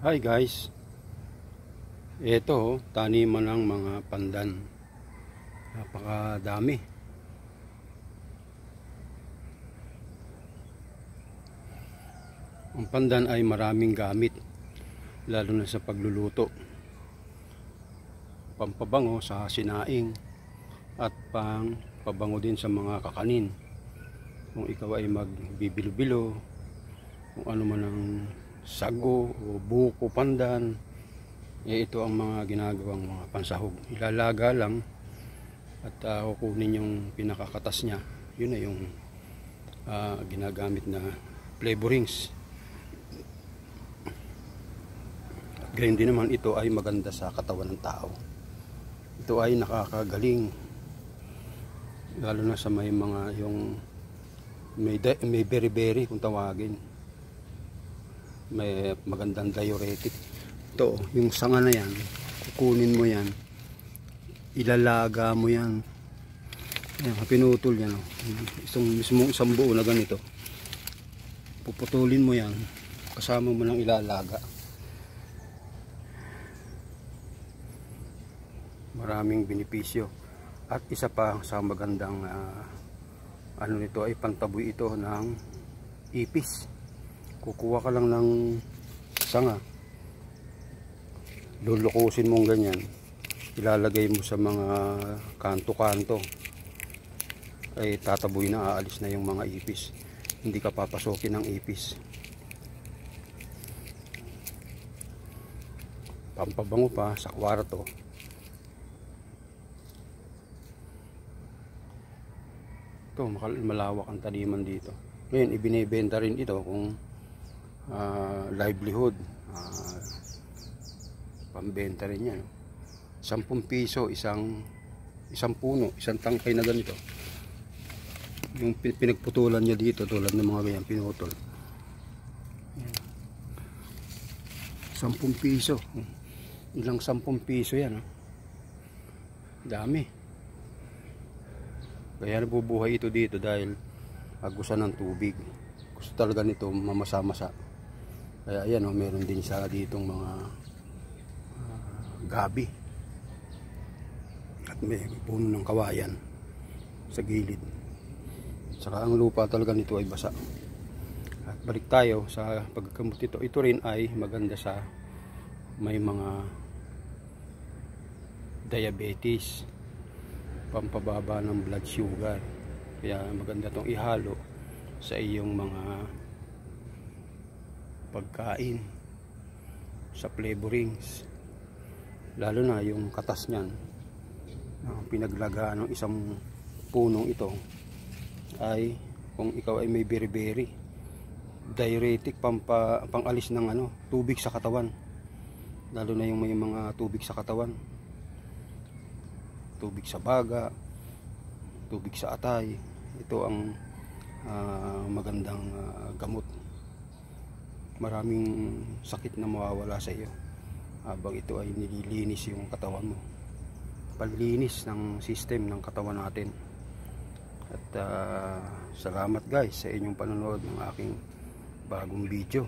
Hi guys, ito taniman ng mga pandan, napakadami. Ang pandan ay maraming gamit, lalo na sa pagluluto, pampabango sa sinaing at pampabango din sa mga kakanin. Kung ikaw ay magbibilo-bilo, kung ano man ang sago o buko pandan, ito ang mga ginagawang mga pansahog. Ilalaga lang at kukunin yung pinakakatas niya. Yun na yung ginagamit na flavorings. Ganyan din naman, ito ay maganda sa katawan ng tao. Ito ay nakakagaling, lalo na sa may mga yung may beriberi kung tawagin. May magandang diuretic. Ito, yung sanga na yan, kukunin mo yan, ilalaga mo yan. Ayan, pinutol yan. Isang buo na ganito. Puputulin mo yan, kasama mo ng ilalaga. Maraming benepisyo. At isa pa sa magandang ano nito ay pantaboy ito ng ipis. Kukuha ka lang ng sanga, lulukusin mong ganyan, ilalagay mo sa mga kanto-kanto, ay tataboy na, aalis na yung mga ipis. Hindi ka papasokin ng ipis. Pampabango pa sa kwarto. Ito, malawak ang taniman dito. Ngayon, ibinebenta rin ito kung livelihood, pambenta rin yan. 10 piso isang puno, isang tangkay na ganito. Yung pinagputulan niya dito, tulad ng mga ganyan pinutol, 10 piso. Ilang 10 piso yan, dami. Kaya nabubuhay ito dito dahil agusan ng tubig. Gusto talaga nito mamasa-masa. Kaya ayan, meron din siya ditong mga gabi. At may puno ng kawayan sa gilid. Saka ang lupa talaga nito ay basa. At balik tayo sa pagkakamot ito. Ito rin ay maganda sa may mga diabetes, pampababa ng blood sugar. Kaya maganda itong ihalo sa iyong mga pagkain, sa flavorings, lalo na yung katas niyan. Pinaglagaan ng isang punong ito ay, kung ikaw ay may beriberi, diuretic, pangalis ng tubig sa katawan, lalo na yung may mga tubig sa katawan, tubig sa baga, tubig sa atay. Ito ang magandang gamot. Maraming sakit na mawawala sa iyo habang ito ay nililinis yung katawan mo, panlinis ng system ng katawan natin. At salamat guys sa inyong panonood ng aking bagong video.